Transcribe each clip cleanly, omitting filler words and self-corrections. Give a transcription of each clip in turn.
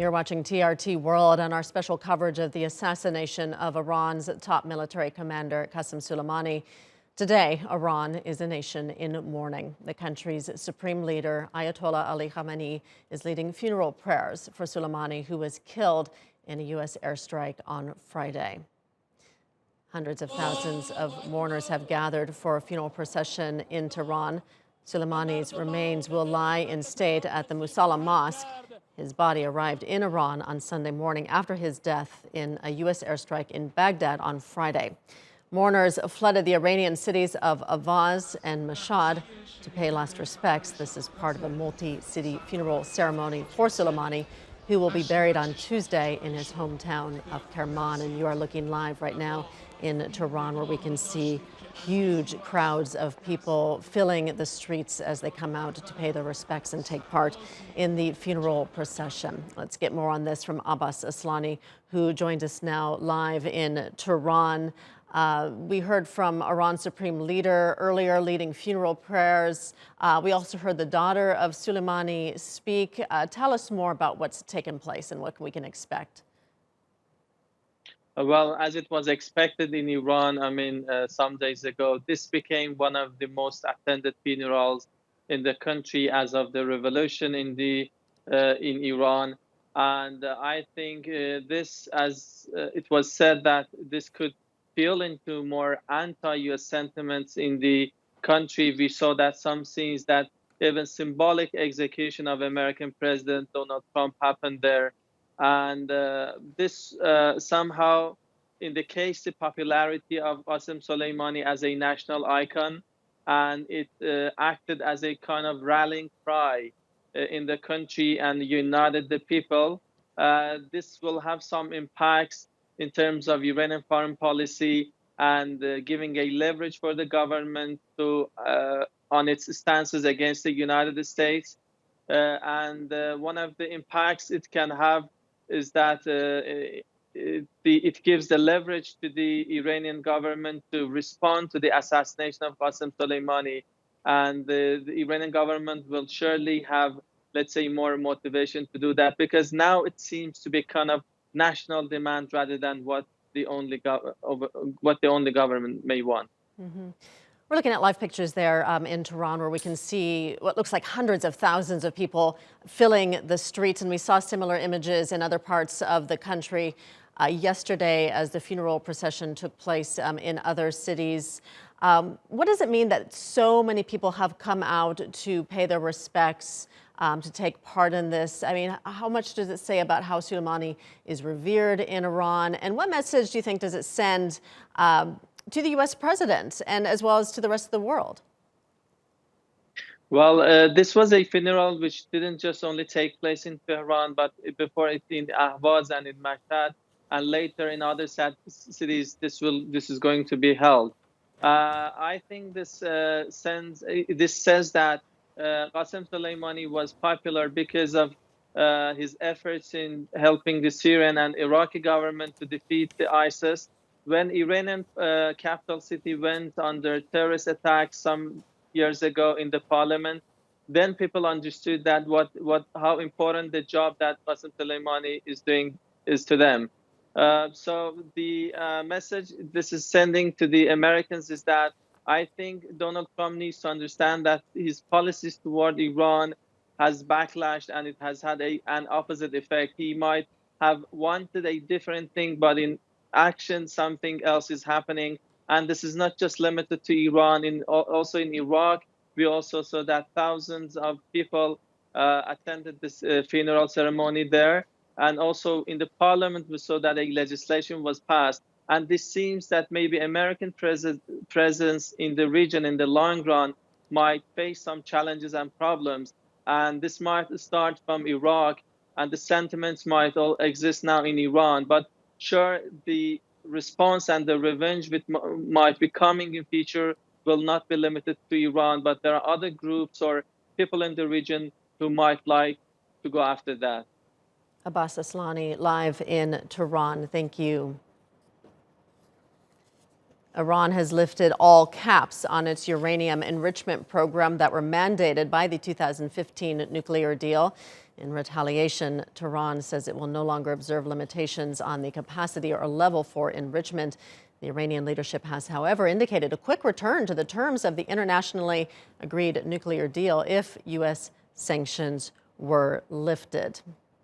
You're watching TRT World and our special coverage of the assassination of Iran's top military commander, Qasem Soleimani. Today, Iran is a nation in mourning. The country's supreme leader, Ayatollah Ali Khamenei, is leading funeral prayers for Soleimani, who was killed in a U.S. airstrike on Friday. Hundreds of thousands of mourners have gathered for a funeral procession in Tehran. Soleimani's remains will lie in state at the Musalla Mosque. His body arrived in Iran on Sunday morning after his death in a U.S. airstrike in Baghdad on Friday. Mourners flooded the Iranian cities of Avaz and Mashhad to pay last respects. This is part of a multi-city funeral ceremony for Soleimani, who will be buried on Tuesday in his hometown of Kerman. And you are looking live right now in Tehran, where we can see huge crowds of people filling the streets as they come out to pay their respects and take part in the funeral procession. Let's get more on this from Abbas Aslani, who joined us now live in Tehran. We heard from Iran's supreme leader earlier leading funeral prayers. We also heard the daughter of Soleimani speak. Tell us more about what's taken place and what we can expect. Well, as it was expected in Iran, some days ago, this became one of the most attended funerals in the country as of the revolution in Iran. And I think this, as it was said, that this could spill into more anti-US sentiments in the country. We saw that some scenes that even symbolic execution of American President Donald Trump happened there. And this somehow indicates the popularity of Qasem Soleimani as a national icon, and it acted as a kind of rallying cry in the country and united the people. This will have some impacts in terms of Iranian foreign policy and giving a leverage for the government to on its stances against the United States. And one of the impacts it can have is that it gives the leverage to the Iranian government to respond to the assassination of Qasem Soleimani. And the Iranian government will surely have, let's say, more motivation to do that, because now it seems to be kind of national demand rather than what the only government may want. Mm-hmm. We're looking at live pictures there in Tehran, where we can see what looks like hundreds of thousands of people filling the streets. And we saw similar images in other parts of the country yesterday as the funeral procession took place in other cities. What does it mean that so many people have come out to pay their respects, to take part in this? I mean, how much does it say about how Soleimani is revered in Iran? And what message do you think does it send to the U.S. president and as well as to the rest of the world? Well, this was a funeral which didn't just only take place in Tehran, but before it in Ahvaz and in Mashhad, and later in other cities. This is going to be held. I think this says that Qasem Soleimani was popular because of his efforts in helping the Syrian and Iraqi government to defeat the ISIS. When Iranian capital city went under terrorist attacks some years ago in the parliament, then people understood that how important the job that Qasem Soleimani is doing is to them. So the message this is sending to the Americans is that I think Donald Trump needs to understand that his policies toward Iran has backlashed, and it has had an opposite effect. He might have wanted a different thing, but in action, something else is happening. And this is not just limited to Iran. Also in Iraq, we also saw that thousands of people attended this funeral ceremony there. And also in the parliament, we saw that a legislation was passed. And this seems that maybe American presence in the region in the long run might face some challenges and problems. And this might start from Iraq, and the sentiments might all exist now in Iran. But sure, the response and the revenge which might be coming in future will not be limited to Iran, but there are other groups or people in the region who might like to go after that. Abbas Aslani, live in Tehran. Thank you. Iran has lifted all caps on its uranium enrichment program that were mandated by the 2015 nuclear deal. In retaliation, Tehran says it will no longer observe limitations on the capacity or level for enrichment. The Iranian leadership has, however, indicated a quick return to the terms of the internationally agreed nuclear deal if U.S. sanctions were lifted.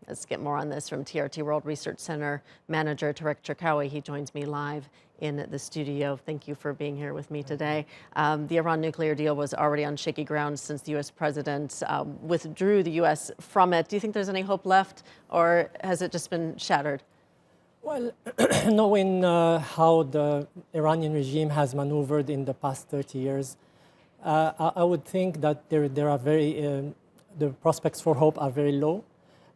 Let's get more on this from TRT World Research Center manager Tarek Cherkaoui. He joins me live in the studio. Thank you for being here with me today. The Iran nuclear deal was already on shaky ground since the U.S. president withdrew the U.S. from it. Do you think there's any hope left, or has it just been shattered? Well, knowing how the Iranian regime has maneuvered in the past 30 years, I would think that there are the prospects for hope are very low.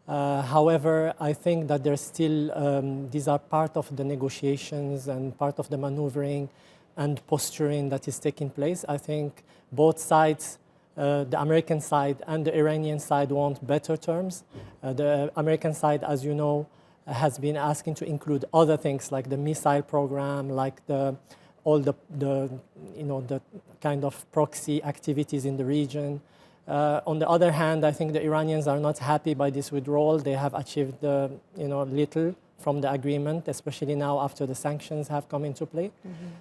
However, I think that there's still, these are part of the negotiations and part of the maneuvering and posturing that is taking place. I think both sides, the American side and the Iranian side, want better terms. The American side, as you know, has been asking to include other things like the missile program, like all the kind of proxy activities in the region. On the other hand, I think the Iranians are not happy by this withdrawal. They have achieved little from the agreement, especially now after the sanctions have come into play.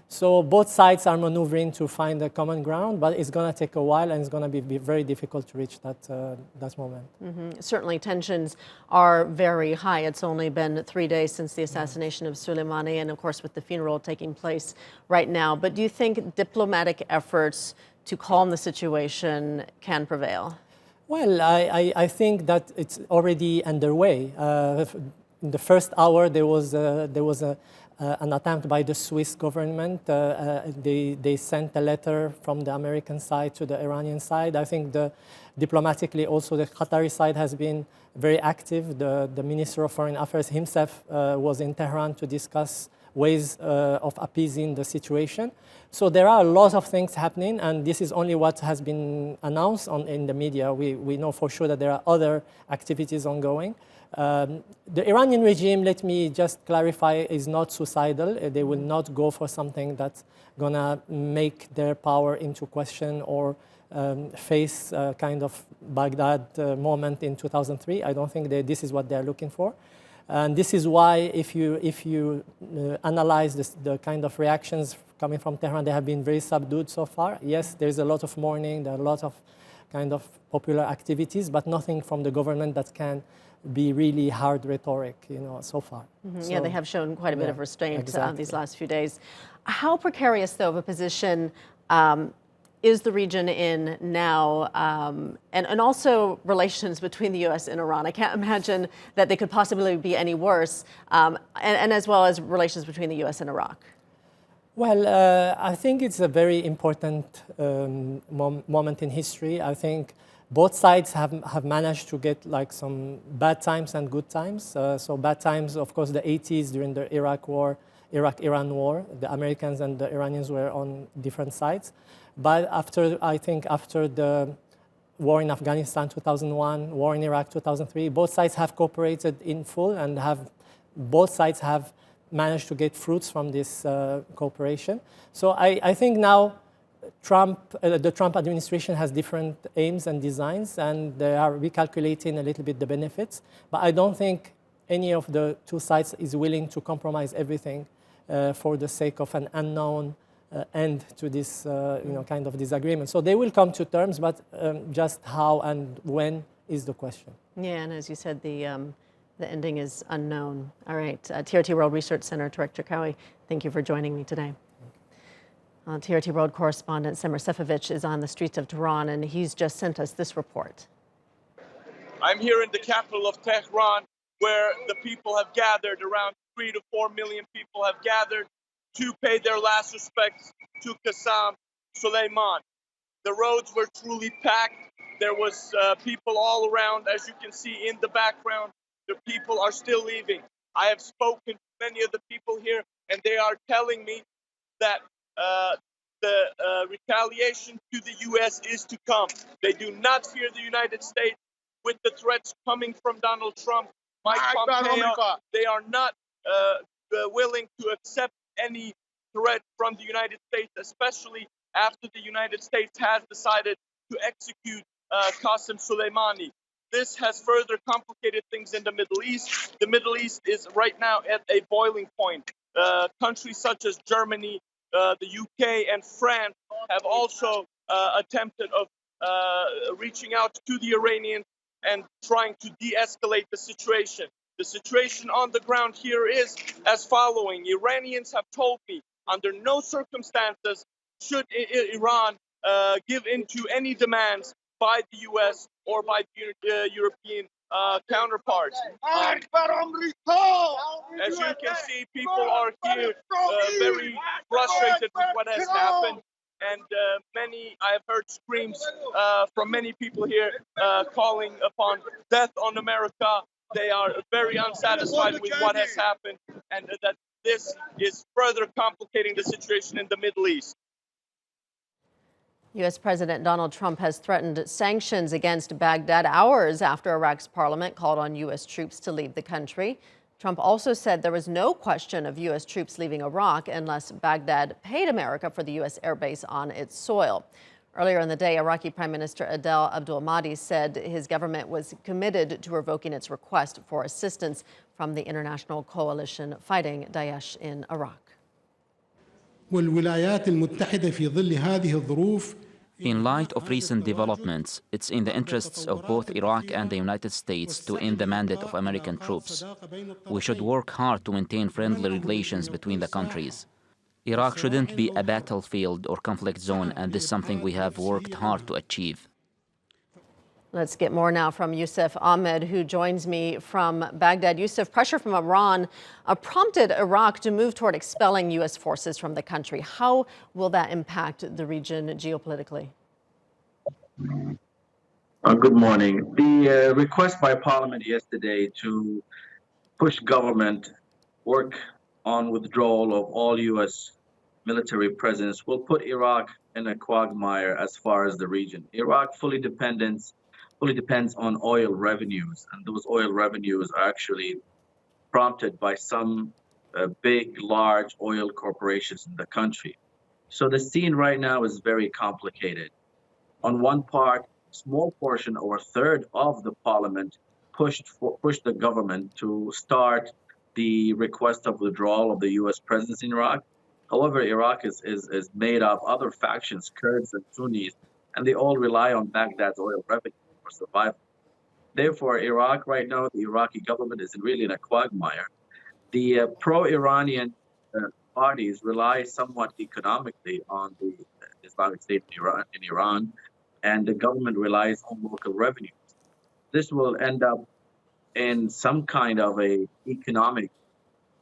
So both sides are maneuvering to find a common ground, but it's going to take a while and it's going to be very difficult to reach that moment. Certainly tensions are very high. It's only been 3 days since the assassination of Soleimani, and of course with the funeral taking place right now. But do you think diplomatic efforts to calm the situation can prevail? Well, I think that it's already underway. In the first hour, there was an attempt by the Swiss government. They sent a letter from the American side to the Iranian side. I think diplomatically also the Qatari side has been very active. The Minister of Foreign Affairs himself was in Tehran to discuss ways of appeasing the situation. So there are a lot of things happening, and this is only what has been announced in the media. We know for sure that there are other activities ongoing. The Iranian regime, let me just clarify, is not suicidal. They will not go for something that's going to make their power into question or face a kind of Baghdad moment in 2003. I don't think this is what they're looking for. And this is why, if you analyze the kind of reactions coming from Tehran, they have been very subdued so far. Yes, there's a lot of mourning, there are a lot of kind of popular activities, but nothing from the government that can be really hard rhetoric, so far. So, yeah, they have shown quite a bit of restraint these last few days. How precarious, though, of a position is the region in now, and also relations between the U.S. and Iran? I can't imagine that they could possibly be any worse, and as well as relations between the U.S. and Iraq. Well, I think it's a very important moment in history. I think both sides have managed to get like some bad times and good times. So bad times, of course, the 80s during the Iraq-Iran war, the Americans and the Iranians were on different sides. But I think after the war in Afghanistan 2001, war in Iraq 2003, both sides have cooperated in full, and both sides have managed to get fruits from this cooperation. So I think now the Trump administration has different aims and designs, and they are recalculating a little bit the benefits. But I don't think any of the two sides is willing to compromise everything for the sake of an unknown end to this kind of disagreement. So they will come to terms, but just how and when is the question. Yeah, and as you said, the ending is unknown. All right, TRT World Research Center, Tarek Cherkaoui, thank you for joining me today. TRT World correspondent Semir Sefcovic is on the streets of Tehran, and he's just sent us this report. I'm here in the capital of Tehran, where the people have gathered. Around 3 to 4 million people have gathered to pay their last respects to Qasem Soleimani. The roads were truly packed. There was people all around, as you can see in the background. The people are still leaving. I have spoken to many of the people here, and they are telling me that the retaliation to the U.S. is to come. They do not fear the United States. With the threats coming from Donald Trump, Mike Pompeo, they are not willing to accept any threat from the United States, especially after the United States has decided to execute Qasem Soleimani. This has further complicated things in the Middle East. The Middle East is right now at a boiling point. Countries such as Germany, the UK, and France have also attempted of reaching out to the Iranians and trying to de-escalate the situation. The situation on the ground here is as following. Iranians have told me under no circumstances should Iran give in to any demands by the US or by the European counterparts. As you can see, people are here very frustrated with what has happened. And I've heard screams from many people here calling upon death on America. They are very unsatisfied with what has happened, and that this is further complicating the situation in the Middle East. U.S. President Donald Trump has threatened sanctions against Baghdad hours after Iraq's parliament called on U.S. troops to leave the country. Trump also said there was no question of U.S. troops leaving Iraq unless Baghdad paid America for the U.S. airbase on its soil. Earlier in the day, Iraqi Prime Minister Adel Abdul Mahdi said his government was committed to revoking its request for assistance from the international coalition fighting Daesh in Iraq. والولايات المتحدة في ظل هذه الظروف. In light of recent developments, it's in the interests of both Iraq and the United States to end the mandate of American troops. We should work hard to maintain friendly relations between the countries. Iraq shouldn't be a battlefield or conflict zone, and this is something we have worked hard to achieve. Let's get more now from Youssef Ahmed, who joins me from Baghdad. Youssef, pressure from Iran prompted Iraq to move toward expelling U.S. forces from the country. How will that impact the region geopolitically? Good morning. The request by Parliament yesterday to push government work on withdrawal of all U.S. military presence will put Iraq in a quagmire as far as the region. Iraq fully depends on oil revenues, and those oil revenues are actually prompted by some big, large oil corporations in the country. So the scene right now is very complicated. On one part, small portion or a third of the parliament pushed the government to start the request of withdrawal of the U.S. presence in Iraq. However, Iraq is made of other factions, Kurds and Sunnis, and they all rely on Baghdad's oil revenue for survival. Therefore, Iraq right now, the Iraqi government is really in a quagmire. The pro-Iranian parties rely somewhat economically on the Islamic State in Iran, and the government relies on local revenues. This will end up in some kind of a economic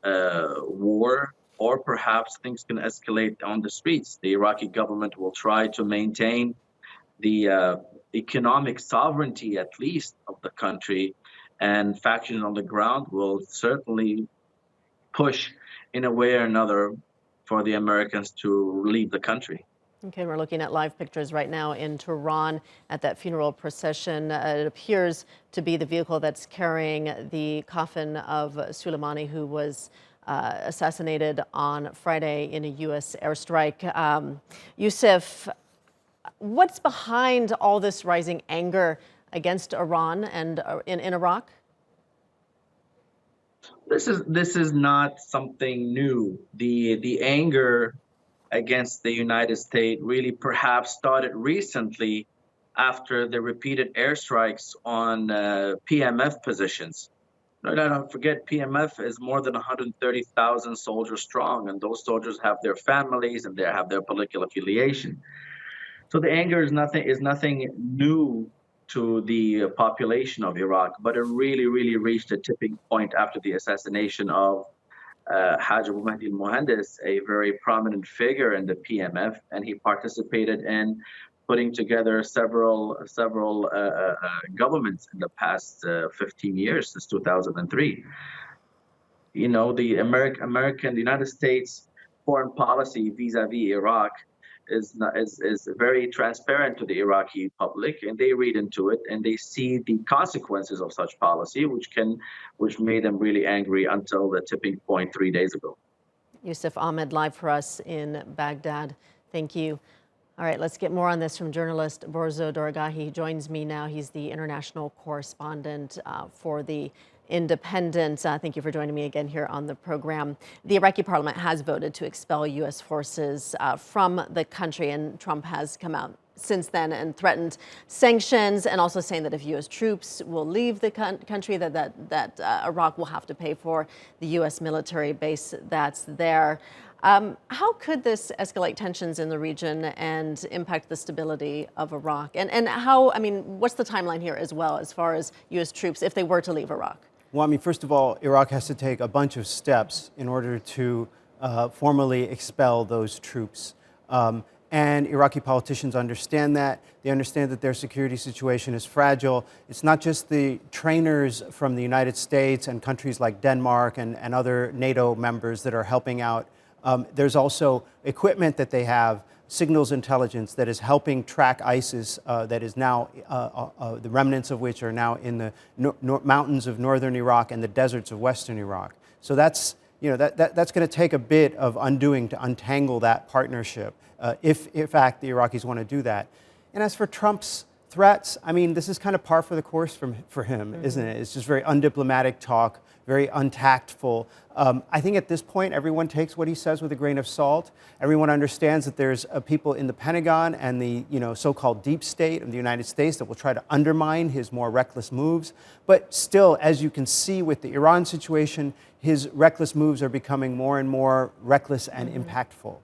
war, or perhaps things can escalate on the streets. The Iraqi government will try to maintain the economic sovereignty, at least, of the country, and factions on the ground will certainly push in a way or another for the Americans to leave the country. Okay, we're looking at live pictures right now in Tehran at that funeral procession. It appears to be the vehicle that's carrying the coffin of Soleimani, who was assassinated on Friday in a U.S. airstrike. Youssef, what's behind all this rising anger against Iran and in Iraq? This is not something new. The anger against the United States really perhaps started recently after the repeated airstrikes on PMF positions. No, don't forget, PMF is more than 130,000 soldiers strong, and those soldiers have their families and they have their political affiliation. So the anger is nothing new to the population of Iraq, but it really reached a tipping point after the assassination of Haj Abu Mahdi al-Muhandis, a very prominent figure in the PMF, and he participated in putting together several governments in the past 15 years, since 2003. You know, the United States foreign policy vis-a-vis Iraq is very transparent to the Iraqi public, and they read into it and they see the consequences of such policy, which made them really angry until the tipping point 3 days ago. Yusuf Ahmed live for us in Baghdad. Thank you. All right, let's get more on this from journalist Borzo Doragahi. He joins me now. He's the international correspondent for The Independent. Thank you for joining me again here on the program. The Iraqi parliament has voted to expel U.S. forces from the country, and Trump has come out since then and threatened sanctions, and also saying that if U.S. troops will leave the country, that Iraq will have to pay for the U.S. military base that's there. How could this escalate tensions in the region and impact the stability of Iraq? And how, I mean, what's the timeline here as well, as far as U.S. troops, if they were to leave Iraq? Well, I mean, first of all, Iraq has to take a bunch of steps in order to formally expel those troops. And Iraqi politicians understand that. They understand that their security situation is fragile. It's not just the trainers from the United States and countries like Denmark and other NATO members that are helping out. There's also equipment that they have, signals intelligence, that is helping track ISIS, that is now, the remnants of which are now in the mountains of northern Iraq and the deserts of western Iraq. So that's, that's going to take a bit of undoing to untangle that partnership, if in fact the Iraqis want to do that. And as for Trump's threats, I mean, this is kind of par for the course for him, isn't it? It's just very undiplomatic talk, very untactful. I think at this point, everyone takes what he says with a grain of salt. Everyone understands that there's people in the Pentagon and the so-called deep state of the United States that will try to undermine his more reckless moves. But still, as you can see with the Iran situation, his reckless moves are becoming more and more reckless and impactful.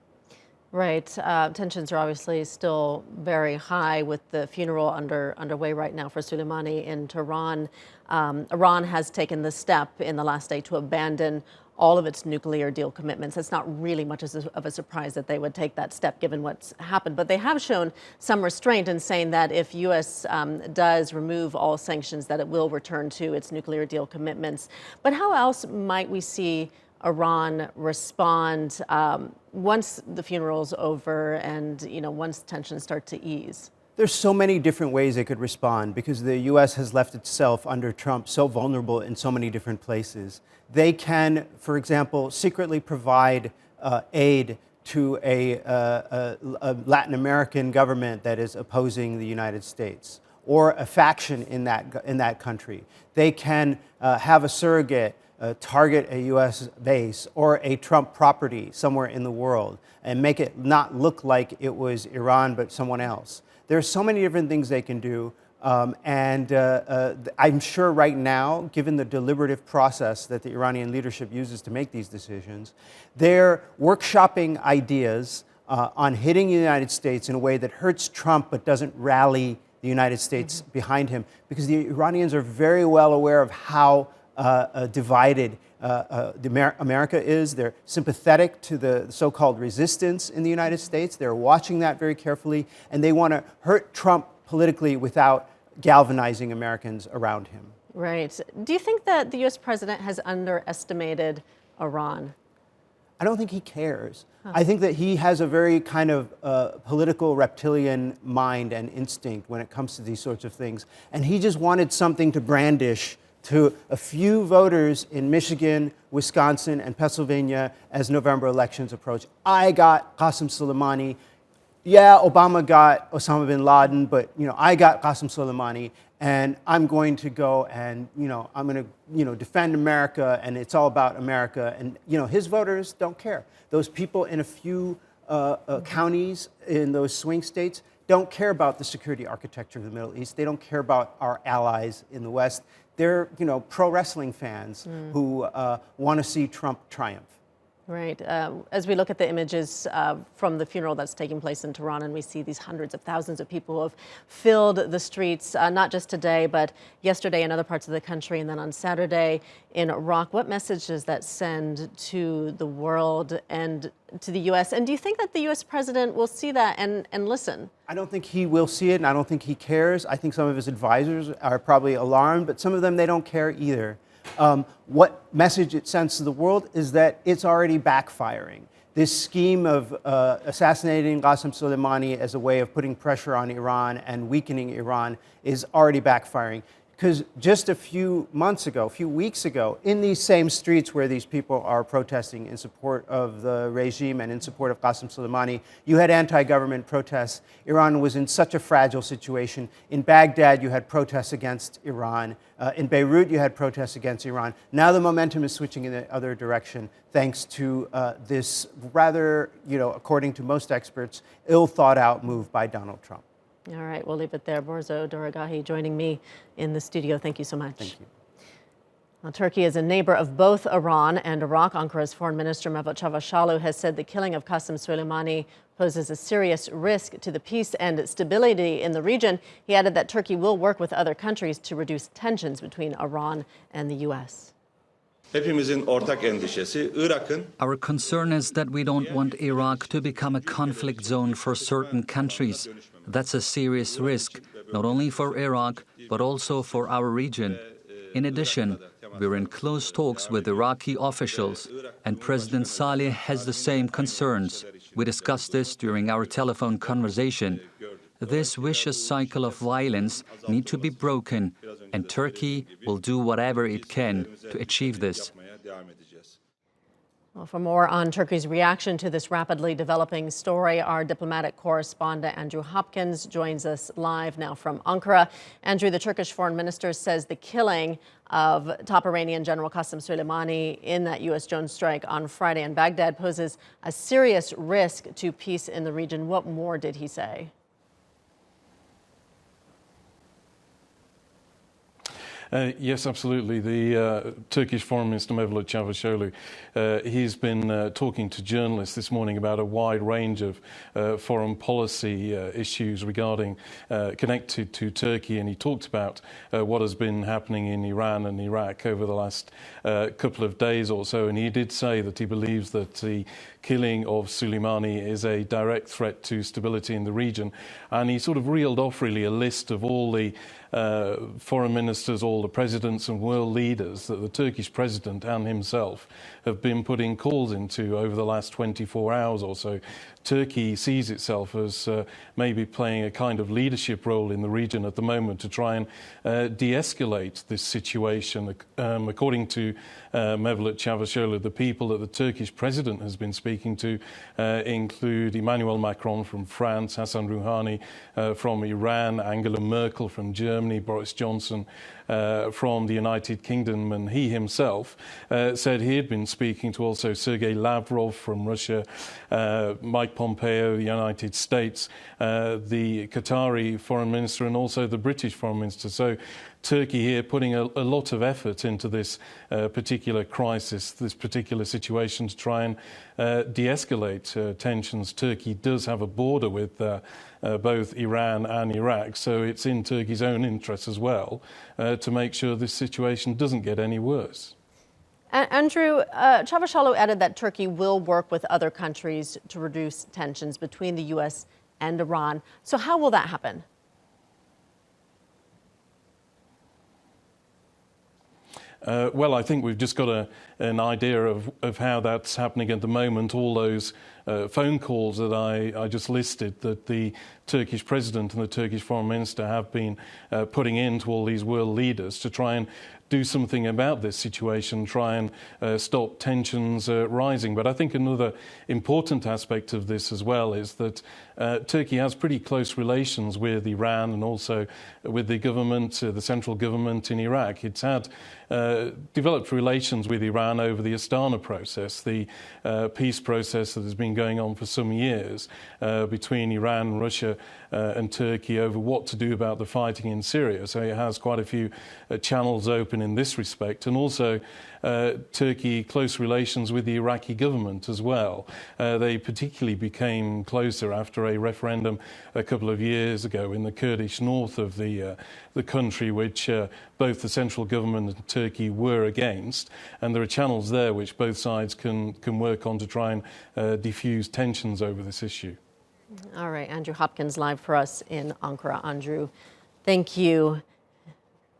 Right. Tensions are obviously still very high with the funeral underway right now for Soleimani in Tehran. Iran has taken the step in the last day to abandon all of its nuclear deal commitments. It's not really much of a surprise that they would take that step given what's happened. But they have shown some restraint in saying that if U.S. Does remove all sanctions, that it will return to its nuclear deal commitments. But how else might we see Iran respond once the funeral's over and once tensions start to ease? There's so many different ways they could respond because the U.S. has left itself under Trump so vulnerable in so many different places. They can, for example, secretly provide aid to a Latin American government that is opposing the United States, or a faction in that country. They can have a surrogate target a U.S. base or a Trump property somewhere in the world and make it not look like it was Iran but someone else. There's so many different things they can do, and I'm sure right now, given the deliberative process that the Iranian leadership uses to make these decisions, they're workshopping ideas on hitting the United States in a way that hurts Trump but doesn't rally the United States behind him, because the Iranians are very well aware of how divided America is. They're sympathetic to the so-called resistance in the United States. They're watching that very carefully, and they want to hurt Trump politically without galvanizing Americans around him. Right. Do you think that the U.S. president has underestimated Iran? I don't think he cares. I think that he has a very kind of political reptilian mind and instinct when it comes to these sorts of things. And he just wanted something to brandish to a few voters in Michigan, Wisconsin, and Pennsylvania as November elections approach. I got Qasem Soleimani. Yeah, Obama got Osama bin Laden, but I got Qasem Soleimani, and I'm going to go and I'm going to defend America, and it's all about America. And his voters don't care. Those people in a few counties in those swing states don't care about the security architecture of the Middle East. They don't care about our allies in the West. They're pro wrestling fans who want to see Trump triumph. Right. As we look at the images from the funeral that's taking place in Tehran, and we see these hundreds of thousands of people who have filled the streets, not just today, but yesterday in other parts of the country, and then on Saturday in Iraq, what message does that send to the world and to the U.S.? And do you think that the U.S. president will see that and listen? I don't think he will see it, and I don't think he cares. I think some of his advisors are probably alarmed, but some of them, they don't care either. What message it sends to the world is that it's already backfiring. This scheme of assassinating Qasem Soleimani as a way of putting pressure on Iran and weakening Iran is already backfiring. Because just a few months ago, a few weeks ago, in these same streets where these people are protesting in support of the regime and in support of Qasem Soleimani, you had anti-government protests. Iran was in such a fragile situation. In Baghdad, you had protests against Iran. In Beirut, you had protests against Iran. Now the momentum is switching in the other direction, thanks to this rather, according to most experts, ill-thought-out move by Donald Trump. All right, we'll leave it there. Borzo Doragahi joining me in the studio. Thank you so much. Thank you. Well, Turkey is a neighbor of both Iran and Iraq. Ankara's Foreign Minister Mevlut Çavuşoğlu has said the killing of Qasem Soleimani poses a serious risk to the peace and stability in the region. He added that Turkey will work with other countries to reduce tensions between Iran and the U.S. Our concern is that we don't want Iraq to become a conflict zone for certain countries. That's a serious risk, not only for Iraq, but also for our region. In addition, we're in close talks with Iraqi officials, and President Saleh has the same concerns. We discussed this during our telephone conversation. This vicious cycle of violence needs to be broken, and Turkey will do whatever it can to achieve this. Well, for more on Turkey's reaction to this rapidly developing story, our diplomatic correspondent Andrew Hopkins joins us live now from Ankara. Andrew, the Turkish foreign minister says the killing of top Iranian General Qasem Soleimani in that U.S. drone strike on Friday in Baghdad poses a serious risk to peace in the region. What more did he say? Yes, absolutely. The Turkish Foreign Minister Mevlut Çavuşoğlu, he's been talking to journalists this morning about a wide range of foreign policy issues regarding connected to Turkey, and he talked about what has been happening in Iran and Iraq over the last couple of days or so, and he did say that he believes that the killing of Soleimani is a direct threat to stability in the region, and he sort of reeled off really a list of all the foreign ministers, all the presidents and world leaders that the Turkish president and himself have been putting calls into over the last 24 hours or so. Turkey sees itself as maybe playing a kind of leadership role in the region at the moment to try and de-escalate this situation. According to Mevlut Çavuşoğlu, the people that the Turkish president has been speaking to include Emmanuel Macron from France, Hassan Rouhani from Iran, Angela Merkel from Germany, Boris Johnson from the United Kingdom, and he himself said he had been speaking to also Sergei Lavrov from Russia, Mike Pompeo, the United States, the Qatari foreign minister, and also the British foreign minister. So Turkey here putting a lot of effort into this particular crisis, this particular situation to try and de-escalate tensions. Turkey does have a border with both Iran and Iraq, so it's in Turkey's own interest as well to make sure this situation doesn't get any worse. Andrew, Çavuşoğlu added that Turkey will work with other countries to reduce tensions between the U.S. and Iran. So how will that happen? Well, I think we've just got an idea of how that's happening at the moment. All those phone calls that I just listed that the Turkish president and the Turkish foreign minister have been putting into all these world leaders to try and do something about this situation, try and stop tensions rising. But I think another important aspect of this as well is that Turkey has pretty close relations with Iran and also with the government, the central government in Iraq. It's had developed relations with Iran over the Astana process, the peace process that has been going on for some years between Iran, Russia and Turkey over what to do about the fighting in Syria. So it has quite a few channels open in this respect, and also Turkey close relations with the Iraqi government as well. They particularly became closer after a referendum a couple of years ago in the Kurdish north of the country, which both the central government and Turkey were against, and there are channels there which both sides can work on to try and diffuse tensions over this issue. All right, Andrew Hopkins live for us in Ankara. Andrew, thank you.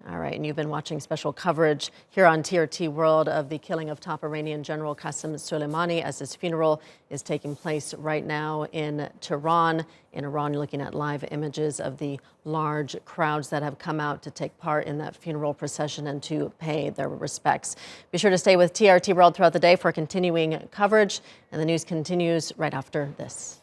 All right, and you've been watching special coverage here on TRT World of the killing of top Iranian General Qasem Soleimani as his funeral is taking place right now in Tehran. In Iran, you're looking at live images of the large crowds that have come out to take part in that funeral procession and to pay their respects. Be sure to stay with TRT World throughout the day for continuing coverage, and the news continues right after this.